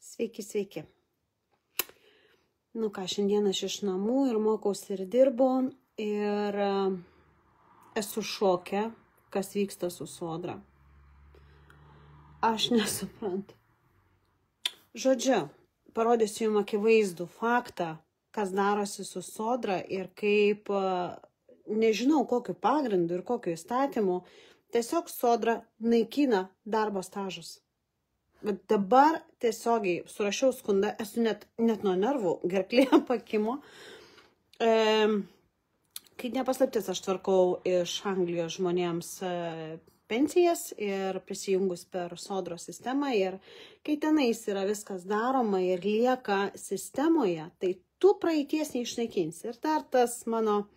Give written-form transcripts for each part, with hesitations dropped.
Sveiki, sveiki. Nu ką, šiandien aš iš namų ir mokausi ir dirbu ir esu šoke, kas vyksta su Sodra. Aš nesuprantu. Žodžiu, parodysiu jums akivaizdų faktą, kas darosi su Sodra ir kaip, nežinau kokiu pagrindu ir kokiu įstatymu, tiesiog Sodra naikina darbo stažus. Bet dabar tiesiogiai surašiau skundą, esu net nuo nervų, gerklė pakimo. Kai nepaslaptis, aš tvarkau iš Anglijos žmonėms pensijas ir prisijungus per Sodros sistemą. Ir kai tenais yra viskas daroma ir lieka sistemoje, tai tu praeities neišnaikinsi. Ir dar tas mano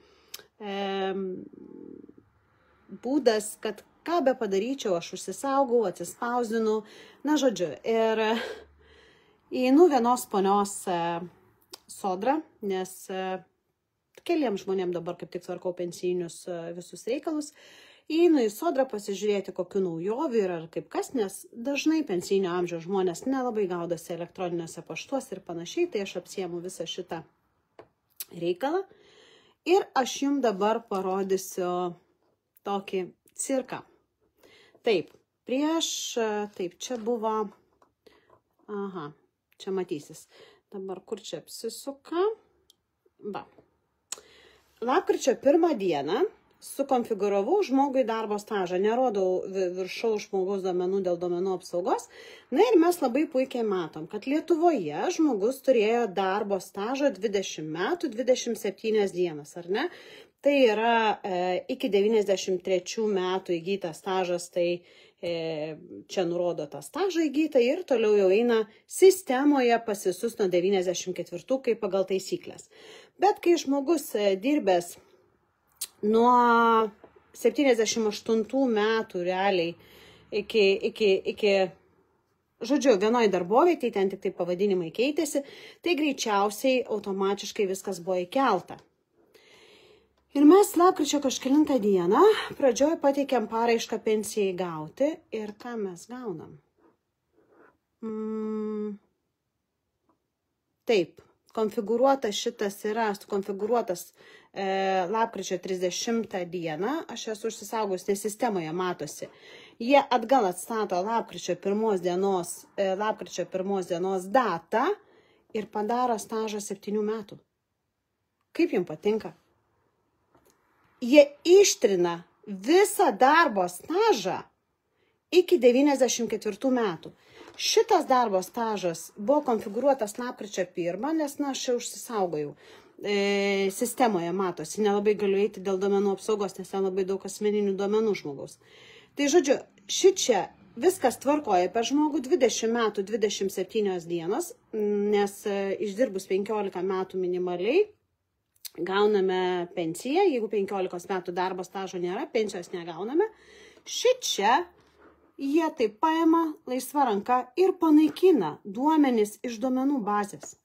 būdas, kad ką be padaryčiau, aš užsisaugau, atsispausdinu, na žodžiu, ir einu vienos ponios Sodrą, nes keliems žmonėms dabar kaip tik tvarkau pensijinius visus reikalus, einu į Sodrą pasižiūrėti kokių naujovių yra ar kaip kas, nes dažnai pensijinio amžiaus žmonės nelabai gaudosi elektroniniuose paštuose ir panašiai, tai aš apsiemu visą šitą reikalą ir aš jums dabar parodysiu tokį cirką. Taip, čia buvo, čia matysis. Dabar kur čia apsisuka? Va. Lapkričio 1 dieną sukonfiguravau žmogui darbo stažą. Nerodau viršaus žmogaus duomenų dėl duomenų apsaugos. Na ir mes labai puikiai matom, kad Lietuvoje žmogus turėjo darbo stažą 20 metų, 27 dienas, ar ne? Tai yra iki 93 metų įgytas stažas, tai čia nurodo tą stažą įgytą ir toliau jau eina sistemoje pas visus nuo 94 kaip pagal taisyklės. Bet kai žmogus dirbęs nuo 78 metų realiai iki žodžiu, vienoj darbovietėje, ten tik tai pavadinimai keitėsi, tai greičiausiai automatiškai viskas buvo įkelta. Ir mes lapkričio kažkelintą dieną pradžioj pateikėm paraišką pensijai gauti ir ką mes gaunam? Taip, konfigūruotas šitas yra, sukonfigūruotas lapkričio 30 dieną, aš esu užsisaugus, nes sistemoje matosi. Jie atgal atstato lapkričio 1 dienos datą ir padaro stažą 7 metų. Kaip jums patinka? Jie ištrina visą darbo stažą iki 94 metų. Šitas darbo stažas buvo konfigūruotas lapkričio 1, nes aš jau užsisaugojau. Sistemoje matosi, nelabai galiu eiti dėl duomenų apsaugos, nes ten labai daug asmeninių duomenų žmogaus. Tai žodžiu, šičia viskas tvarkoja per žmogų 20 metų, 27 dienos, nes išdirbus 15 metų minimaliai, gauname pensiją, jeigu 15 metų darbo stažo nėra, pensijos negauname. Šičia jie taip paima laisva ranka ir panaikina duomenis iš duomenų bazės.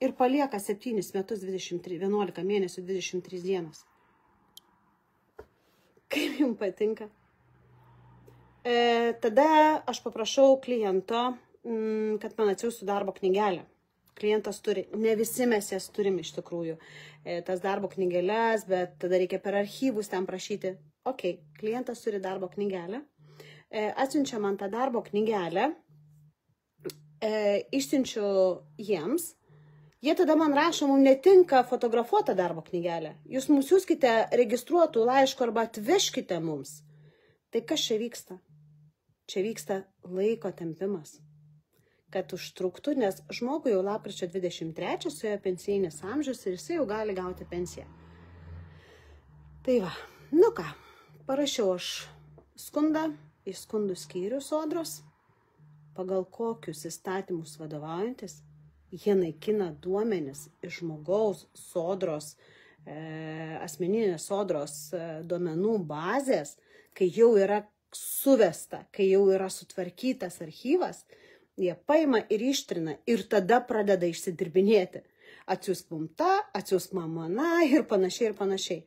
Ir palieka 7 metus 11 mėnesių 23 dienas. Kaip jums patinka? Tada aš paprašau kliento, kad man atsiųstų darbo knygelę. Klientas turi, ne visi mes jas turim iš tikrųjų, tas darbo knygelės, bet tada reikia per archyvus ten prašyti. Ok, klientas turi darbo knygelę, atsiunčia man tą darbo knygelę, išsiunčiu jiems, jie tada man rašo, mums netinka fotografuotą darbo knygelę, jūs mums siųskite registruotų laiškų arba atveškite mums. Tai kas čia vyksta? Čia vyksta laiko tempimas. Kad užtruktų, nes žmogui jau lapkričio 23 suėjo pensijinis amžius ir jisai jau gali gauti pensiją. Tai va, nu ką, parašiau aš skundą į skundų skyrių Sodros, pagal kokius įstatymus vadovaujantis, jie naikina duomenis iš žmogaus Sodros, asmeninės Sodros duomenų bazės, kai jau yra suvesta, kai jau yra sutvarkytas archyvas, jie paima ir ištrina ir tada pradeda išsidirbinėti. Atsiųsk mum tą, atsiųsk man maną ir panašiai ir panašiai.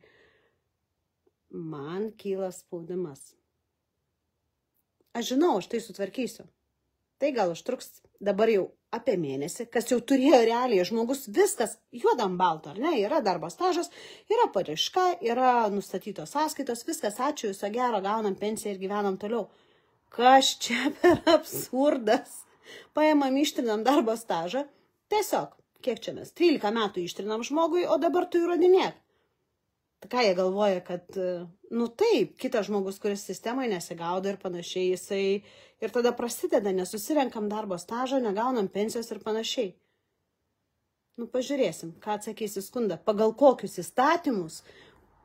Man kyla spaudimas. Aš žinau, aš tai sutvarkysiu. Tai gal užtruks dabar jau apie mėnesį, kas jau turėjo realiai žmogus, viskas juodam balto, ar ne? Yra darbo stažas, yra paraiška, yra nustatytos sąskaitos, viskas, ačiū, viso gero, gaunam pensiją ir gyvenam toliau. Kas čia per absurdas? Paėmam, ištrinam darbo stažą, tiesiog, kiek čia mes, 13 metų ištrinam žmogui, o dabar tu įrodinėk. Tai ką jie galvoja, kad, nu taip, kitas žmogus, kuris sistemoje nesigaudo ir panašiai, jisai ir tada prasideda, nesusirenkam darbo stažą, negaunam pensijos ir panašiai. Nu, pažiūrėsim, ką atsakys į skundą, pagal kokius įstatymus,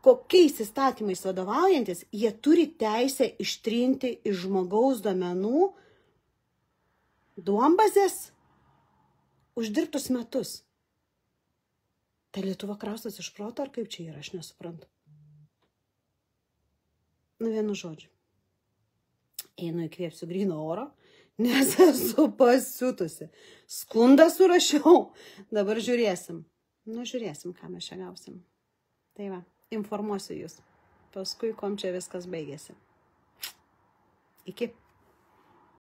kokiais įstatymais vadovaujantis, jie turi teisę ištrinti iš žmogaus duomenų duombazės uždirbtus metus. Tai Lietuva kraustas iš proto, ar kaip čia yra, aš nesuprantu. Nu, vienu žodžiu. Einu įkvėpsiu gryno oro, nes esu pasiutusi. Skundą surašiau. Dabar žiūrėsim. Nu, žiūrėsim, ką mes čia gausim. Tai va, informuosiu jūs. Paskui, kom čia viskas baigėsi. Iki.